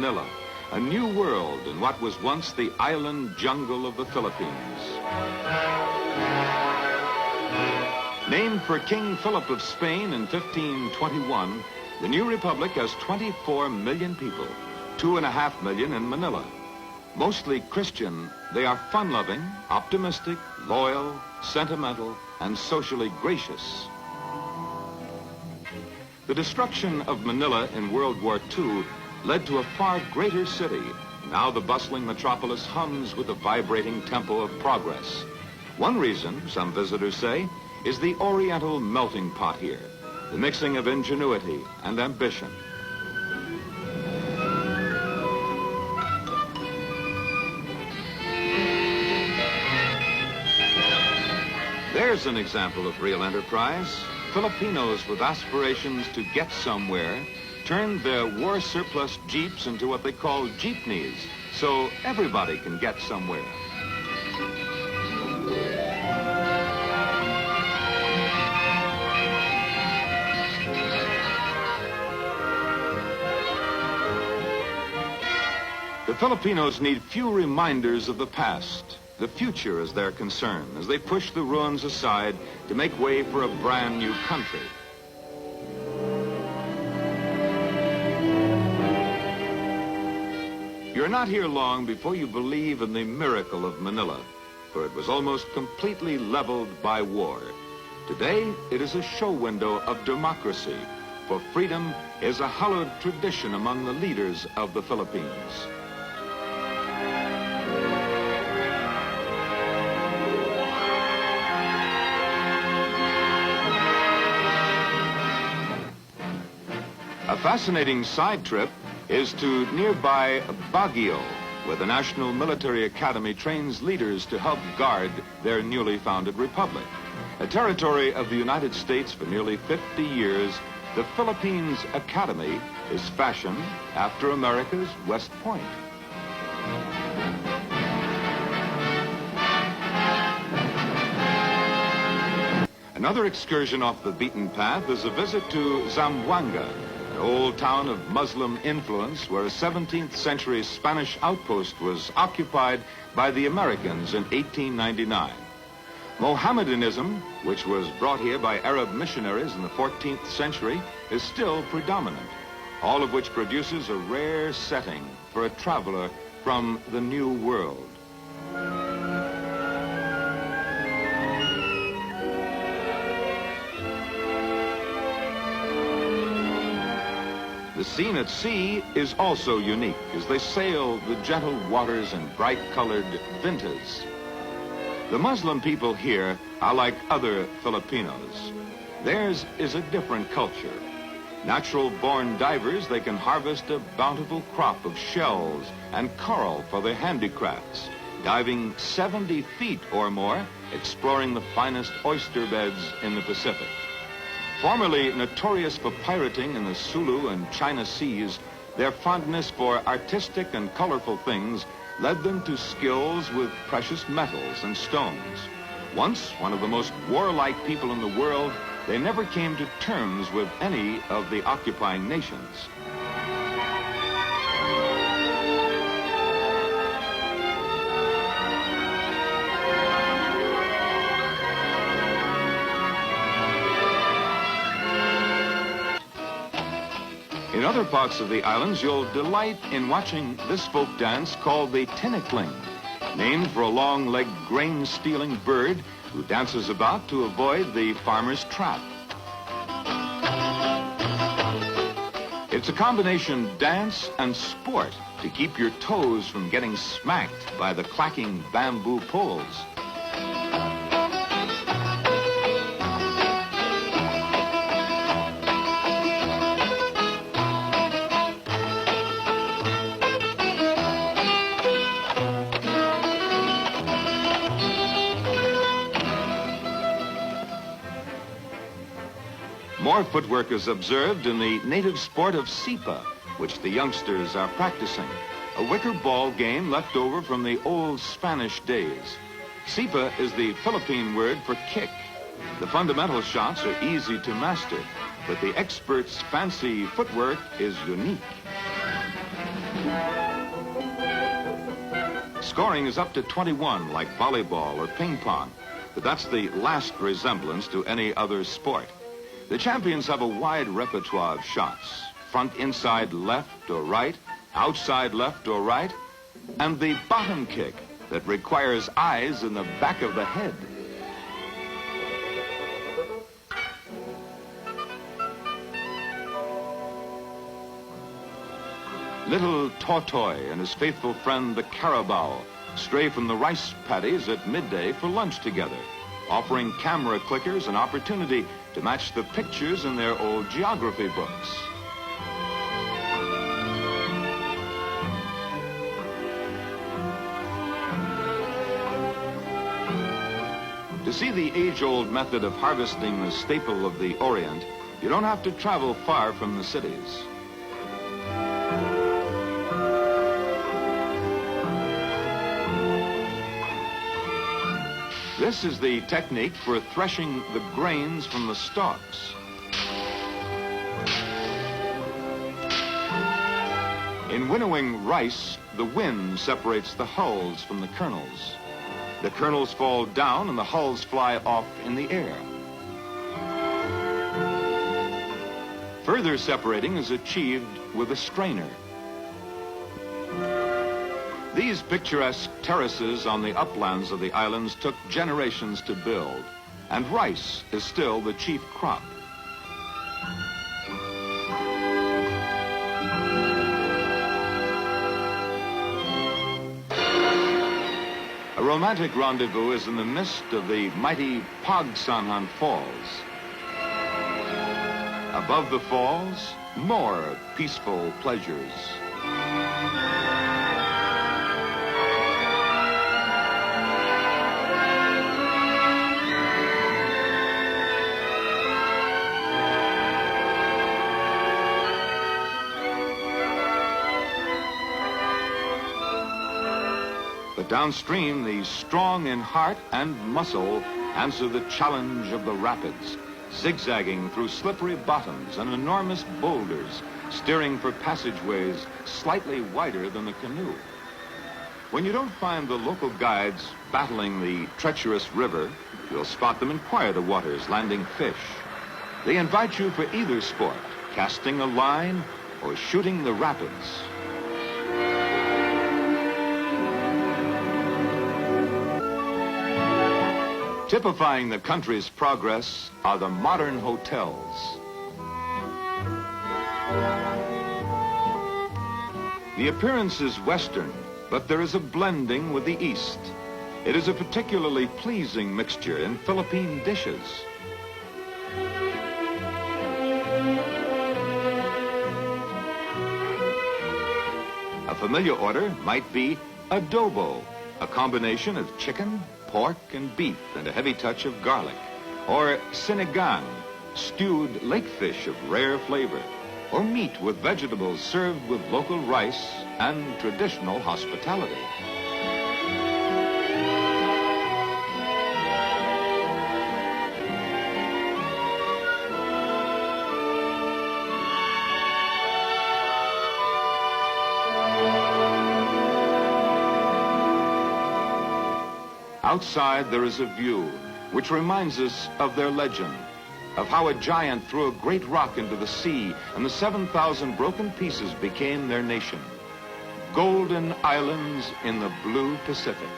Manila, a new world in what was once the island jungle of the Philippines. Named for King Philip of Spain in 1521, the new republic has 24 million people, 2.5 million in Manila. Mostly Christian, they are fun-loving, optimistic, loyal, sentimental, and socially gracious. The destruction of Manila in World War II led to a far greater city. Now the bustling metropolis hums with the vibrating tempo of progress. One reason, some visitors say, is the Oriental melting pot here, the mixing of ingenuity and ambition. There's an example of real enterprise. Filipinos with aspirations to get somewhere turned their war surplus jeeps into what they call jeepneys, so everybody can get somewhere. The Filipinos need few reminders of the past. The future is their concern as they push the ruins aside to make way for a brand new country. You're not here long before you believe in the miracle of Manila, for it was almost completely leveled by war. Today, it is a show window of democracy, for freedom is a hallowed tradition among the leaders of the Philippines. A fascinating side trip is to nearby Baguio, where the National Military Academy trains leaders to help guard their newly founded republic. A territory of the United States for nearly 50 years, the Philippines Academy is fashioned after America's West Point. Another excursion off the beaten path is a visit to Zamboanga, an old town of Muslim influence where a 17th century Spanish outpost was occupied by the Americans in 1899. Mohammedanism, which was brought here by Arab missionaries in the 14th century, is still predominant, all of which produces a rare setting for a traveler from the New World. The scene at sea is also unique as they sail the gentle waters in bright-colored vintas. The Muslim people here are like other Filipinos. Theirs is a different culture. Natural-born divers, they can harvest a bountiful crop of shells and coral for their handicrafts, diving 70 feet or more, exploring the finest oyster beds in the Pacific. Formerly notorious for pirating in the Sulu and China seas, their fondness for artistic and colorful things led them to skills with precious metals and stones. Once one of the most warlike people in the world, they never came to terms with any of the occupying nations. In other parts of the islands, you'll delight in watching this folk dance called the tinikling, named for a long-legged grain-stealing bird who dances about to avoid the farmer's trap. It's a combination dance and sport to keep your toes from getting smacked by the clacking bamboo poles. More footwork is observed in the native sport of sipa, which the youngsters are practicing, a wicker ball game left over from the old Spanish days. Sipa is the Philippine word for kick. The fundamental shots are easy to master, but the expert's fancy footwork is unique. Scoring is up to 21, like volleyball or ping pong, but that's the last resemblance to any other sport. The champions have a wide repertoire of shots: front, inside, left or right, outside, left or right, and the bottom kick that requires eyes in the back of the head. Little Tortoy and his faithful friend the Carabao stray from the rice paddies at midday for lunch together, offering camera clickers an opportunity to match the pictures in their old geography books. To see the age-old method of harvesting the staple of the Orient, you don't have to travel far from the cities. This is the technique for threshing the grains from the stalks. In winnowing rice, the wind separates the hulls from the kernels. The kernels fall down and the hulls fly off in the air. Further separating is achieved with a strainer. These picturesque terraces on the uplands of the islands took generations to build, and rice is still the chief crop. A romantic rendezvous is in the midst of the mighty Pagsanhan Falls. Above the falls, more peaceful pleasures. But downstream, the strong in heart and muscle answer the challenge of the rapids, zigzagging through slippery bottoms and enormous boulders, steering for passageways slightly wider than the canoe. When you don't find the local guides battling the treacherous river, you'll spot them in quieter waters landing fish. They invite you for either sport, casting a line or shooting the rapids. Typifying the country's progress are the modern hotels. The appearance is Western, but there is a blending with the East. It is a particularly pleasing mixture in Philippine dishes. A familiar order might be adobo, a combination of chicken, pork and beef and a heavy touch of garlic, or sinigang, stewed lakefish of rare flavor, or meat with vegetables served with local rice and traditional hospitality. Outside there is a view which reminds us of their legend, of how a giant threw a great rock into the sea and the 7,000 broken pieces became their nation. Golden islands in the blue Pacific.